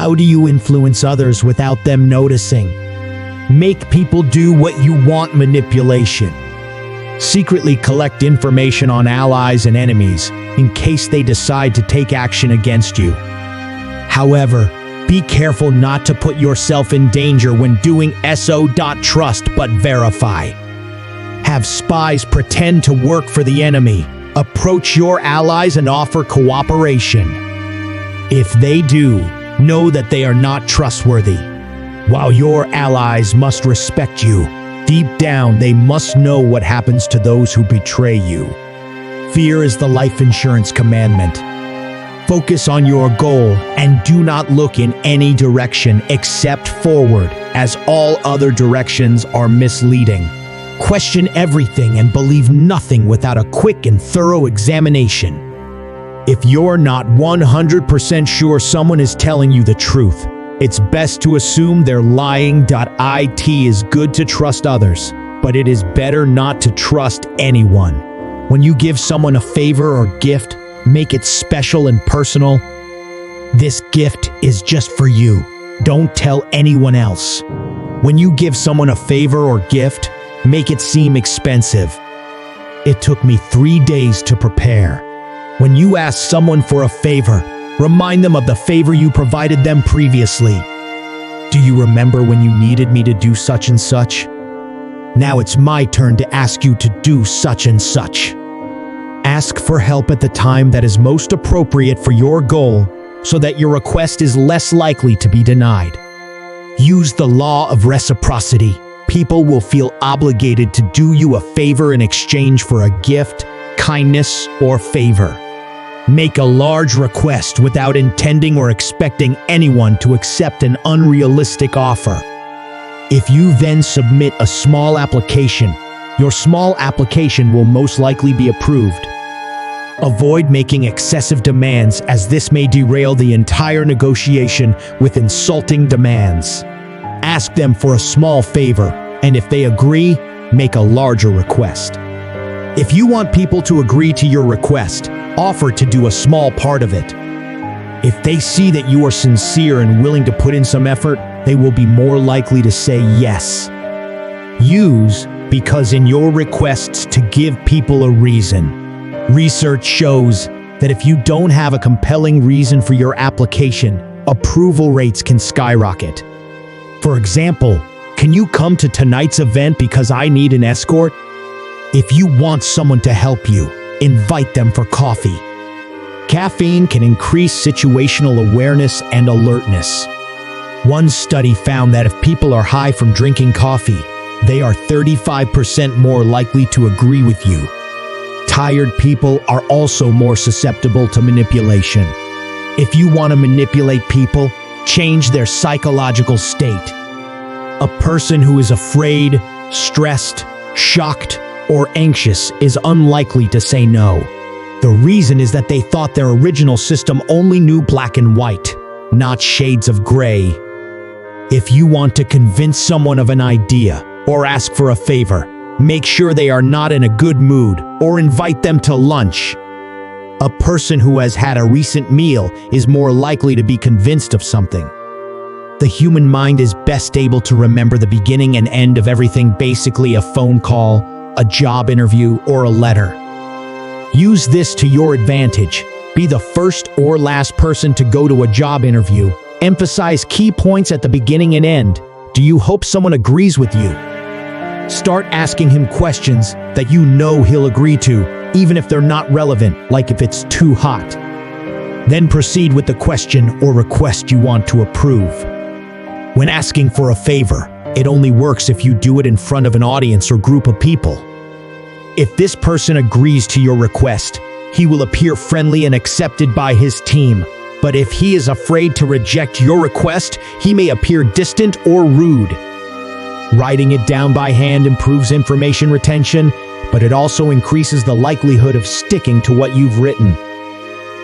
How do you influence others without them noticing? Make people do what you want manipulation. Secretly collect information on allies and enemies in case they decide to take action against you. However, be careful not to put yourself in danger when doing SO.trust but verify. Have spies pretend to work for the enemy. Approach your allies and offer cooperation. If they do, know that they are not trustworthy. While your allies must respect you, deep down they must know what happens to those who betray you. Fear is the life insurance commandment. Focus on your goal and do not look in any direction except forward, as all other directions are misleading. Question everything and believe nothing without a quick and thorough examination. If you're not 100% sure someone is telling you the truth, it's best to assume they're lying. It is good to trust others, but it is better not to trust anyone. When you give someone a favor or gift, make it special and personal. This gift is just for you. Don't tell anyone else. When you give someone a favor or gift, make it seem expensive. It took me 3 days to prepare. When you ask someone for a favor, remind them of the favor you provided them previously. Do you remember when you needed me to do such and such? Now it's my turn to ask you to do such and such. Ask for help at the time that is most appropriate for your goal so that your request is less likely to be denied. Use the law of reciprocity. People will feel obligated to do you a favor in exchange for a gift, kindness, or favor. Make a large request without intending or expecting anyone to accept an unrealistic offer. If you then submit a small application, your small application will most likely be approved. Avoid making excessive demands, as this may derail the entire negotiation with insulting demands. Ask them for a small favor, and if they agree, make a larger request. If you want people to agree to your request, offer to do a small part of it. If they see that you are sincere and willing to put in some effort, they will be more likely to say yes. Use because in your requests to give people a reason. Research shows that if you don't have a compelling reason for your application, approval rates can skyrocket. For example, can you come to tonight's event because I need an escort? If you want someone to help you, invite them for coffee. Caffeine can increase situational awareness and alertness. One study found that if people are high from drinking coffee, they are 35% more likely to agree with you. Tired people are also more susceptible to manipulation. If you want to manipulate people, change their psychological state. A person who is afraid, stressed, shocked, or anxious is unlikely to say no. The reason is that they thought their original system only knew black and white, not shades of gray. If you want to convince someone of an idea or ask for a favor, make sure they are not in a good mood or invite them to lunch. A person who has had a recent meal is more likely to be convinced of something. The human mind is best able to remember the beginning and end of everything, basically a phone call, a job interview, or a letter. Use this to your advantage. Be the first or last person to go to a job interview. Emphasize key points at the beginning and end. Do you hope someone agrees with you? Start asking him questions that you know he'll agree to, even if they're not relevant, like if it's too hot. Then proceed with the question or request you want to approve. When asking for a favor, it only works if you do it in front of an audience or group of people. If this person agrees to your request, he will appear friendly and accepted by his team. But if he is afraid to reject your request, he may appear distant or rude. Writing it down by hand improves information retention, but it also increases the likelihood of sticking to what you've written.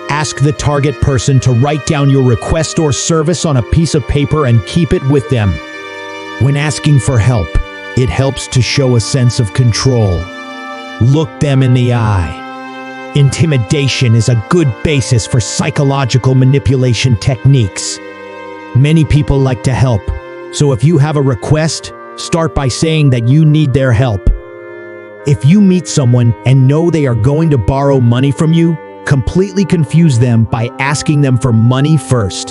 Ask the target person to write down your request or service on a piece of paper and keep it with them. When asking for help, it helps to show a sense of control. Look them in the eye. Intimidation is a good basis for psychological manipulation techniques. Many people like to help, so if you have a request, start by saying that you need their help. If you meet someone and know they are going to borrow money from you, completely confuse them by asking them for money first.